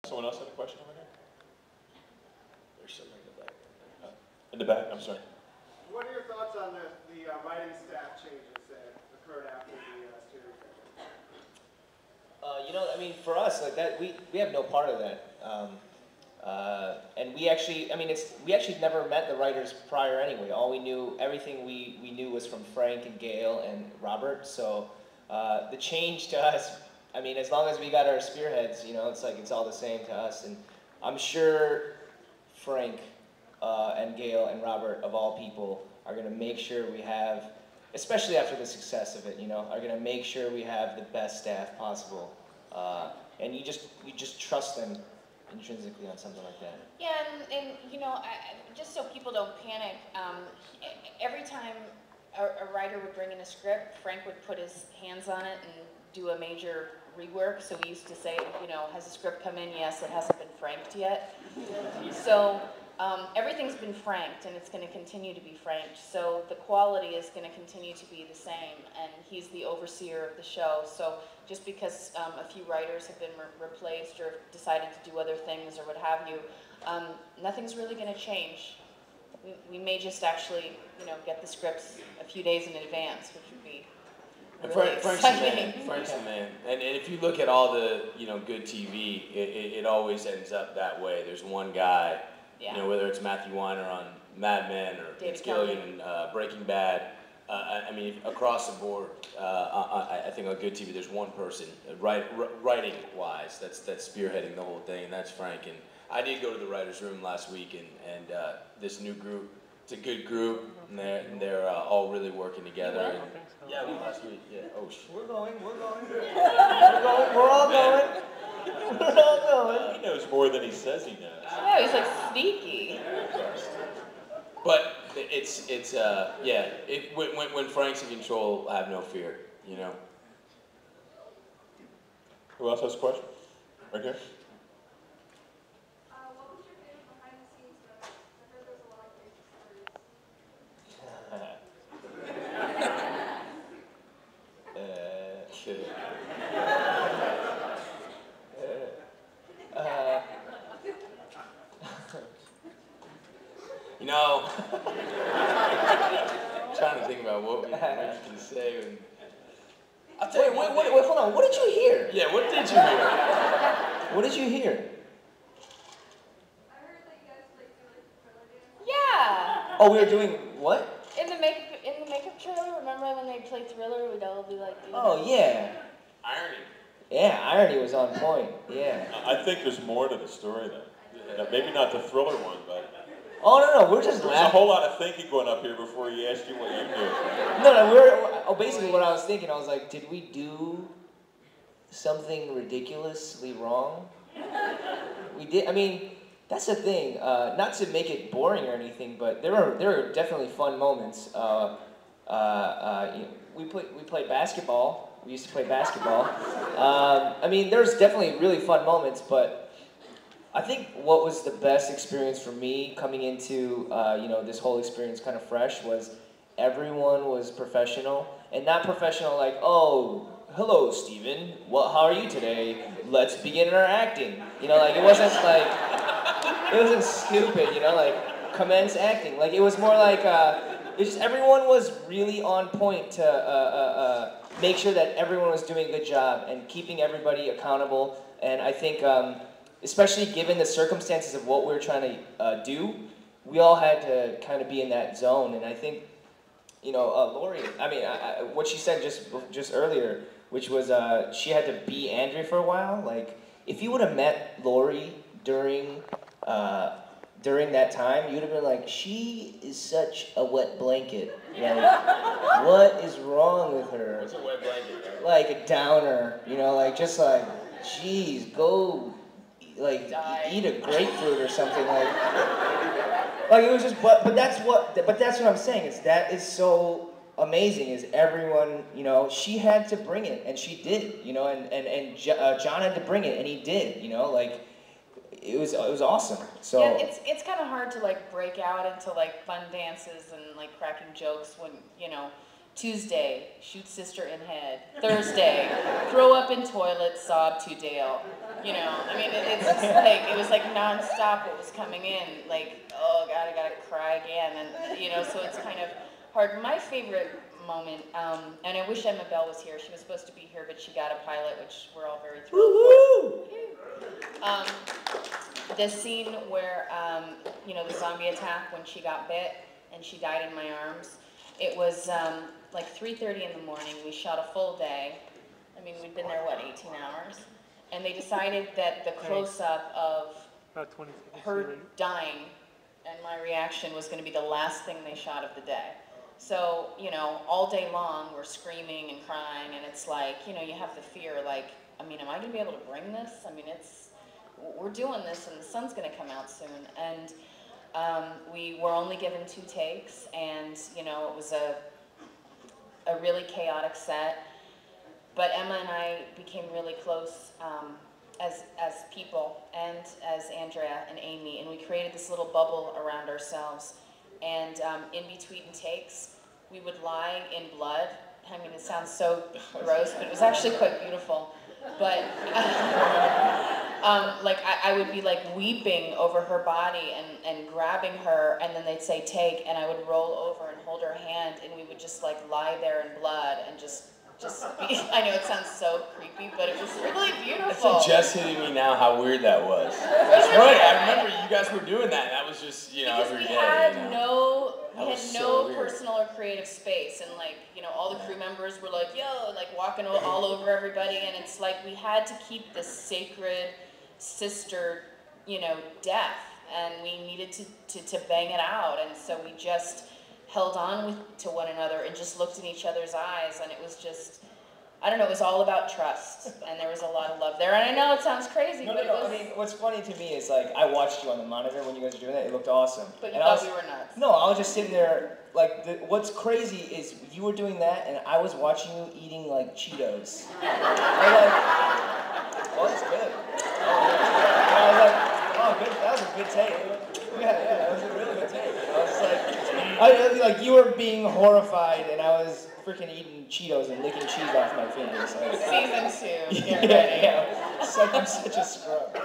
Someone else had a question over here? There's someone in the back. In the back, I'm sorry. What are your thoughts on the writing staff changes that occurred after the series? You know, I mean, for us, like that, we have no part of that. And we actually, I mean, we actually never met the writers prior anyway. All we knew, everything we knew was from Frank and Gail and Robert. So the change to us, I mean, as long as we got our spearheads, you know, it's like it's all the same to us. And I'm sure Frank and Gail and Robert, of all people, are going to make sure we have, especially after the success of it, you know, are going to make sure we have the best staff possible. And you just trust them intrinsically on something like that. Yeah, and you know, just so people don't panic, every time a writer would bring in a script, Frank would put his hands on it and do a major rework. So we used to say, you know, has the script come in? Yes, it hasn't been franked yet. So everything's been franked, and it's going to continue to be franked. So the quality is going to continue to be the same, and he's the overseer of the show. So just because a few writers have been replaced or decided to do other things or what have you, nothing's really going to change. We may just actually, you know, get the scripts a few days in advance, which would be really exciting. Frank's the man. And if you look at all the, you know, good TV, it always ends up that way. There's one guy, Yeah. you know, whether it's Matthew Weiner on Mad Men or David Gillian in Breaking Bad. I mean, across the board, I think on good TV, there's one person, writing-wise, that's spearheading the whole thing, and that's Frank. And I did go to the writers' room last week, and this new group, it's a good group, and they're all really working together. And, yeah, we last week. Yeah. Oh shit. We're going. We're all going. We're all going. He knows more than he says he knows. Yeah, he's like sneaky. But when Frank's in control, I have no fear, you know. Who else has a question? Right here. What was your favorite behind the scenes moment? I heard there's a lot of crazy stories. You know, I'm trying to think about what you can say. I'll tell you Wait, hold on. What did you hear? Yeah, what did you hear? What did you hear? I heard that you guys like do like thriller dance. Yeah. Oh, we were doing what? In the makeup trailer, remember when they play Thriller? We'd all be like, doing Oh, yeah. Irony. Yeah, irony was on point. Yeah. I think there's more to the story then. Yeah, maybe not the thriller one, but Oh, no, we're just there's a laughing. whole lot of thinking going up here before he asked you what you knew. No, basically what I was thinking, I was like, did we do something ridiculously wrong? We did, I mean, that's the thing, not to make it boring or anything, but there were definitely fun moments. We played basketball. We used to play basketball. I mean, there's definitely really fun moments, but I think what was the best experience for me coming into you know, this whole experience kind of fresh was everyone was professional, and not professional like, oh, hello, Steven, how are you today? Let's begin our acting. You know, like it wasn't stupid, you know, like commence acting. Like it was more like it's just everyone was really on point to make sure that everyone was doing a good job and keeping everybody accountable. And I think, especially given the circumstances of what we're trying to do, we all had to kind of be in that zone. And I think, you know, Laurie, I mean, what she said just earlier, which was she had to be Andrea for a while. Like, if you would have met Laurie during that time, you'd have been like, she is such a wet blanket. Like, what is wrong with her? What's a wet blanket? Like a downer, you know, like just like, geez, go, like eat a grapefruit or something like it was just, but that's what I'm saying is that is so amazing is everyone, you know, she had to bring it and she did, you know, and John had to bring it and he did, you know, like. It was awesome. So Yeah, it's kind of hard to like break out into like fun dances and like cracking jokes when, you know, Tuesday, shoot sister in head. Thursday, throw up in toilet, sob to Dale. You know, I mean, it's just like, it was like nonstop what was coming in. Like, oh God, I gotta cry again. And, you know, so it's kind of hard. My favorite moment, and I wish Emma Bell was here. She was supposed to be here, but she got a pilot, which we're all very thrilled for. The scene where, you know, the zombie attack when she got bit and she died in my arms. It was like 3:30 in the morning. We shot a full day. I mean, we'd been there, what, 18 hours? And they decided that the close-up of her dying and my reaction was going to be the last thing they shot of the day. So, you know, all day long we're screaming and crying, and it's like, you know, you have the fear, like, I mean, am I going to be able to bring this? I mean, we're doing this and the sun's going to come out soon. And we were only given 2 takes, and, you know, it was a really chaotic set. But Emma and I became really close as people, and as Andrea and Amy, and we created this little bubble around ourselves. And in between takes, we would lie in blood. I mean, it sounds so gross, but it was actually quite beautiful. But like I would be like weeping over her body and grabbing her, and then they'd say take, and I would roll over and hold her hand, and we would just like lie there in blood and just be, I know it sounds so creepy, but it was really beautiful. It's like just hitting me now how weird that was. That's right, I remember you guys were doing that, and that was just, you know, because every we day. had you know? we had no personal or creative space, and like, you know, all the crew members were like, yo, like walking all over everybody, and it's like we had to keep this sacred sister, you know, death, and we needed to bang it out, and so we just held on to one another and just looked in each other's eyes, and it was just, I don't know, it was all about trust, and there was a lot of love there, and I know it sounds crazy, but it was... I mean, what's funny to me is, like, I watched you on the monitor when you guys were doing that, it looked awesome. But you thought we were nuts. No, I was just sitting there, like, what's crazy is you were doing that, and I was watching you eating, like, Cheetos. I was like, oh, that's good. And I was like, oh, good, that was a good take. Yeah, that was a really good take. I was like, you were being horrified, and I was freaking eating Cheetos and licking cheese off my fingers. Season 2, get ready. Yeah. It's like I'm such a scrub.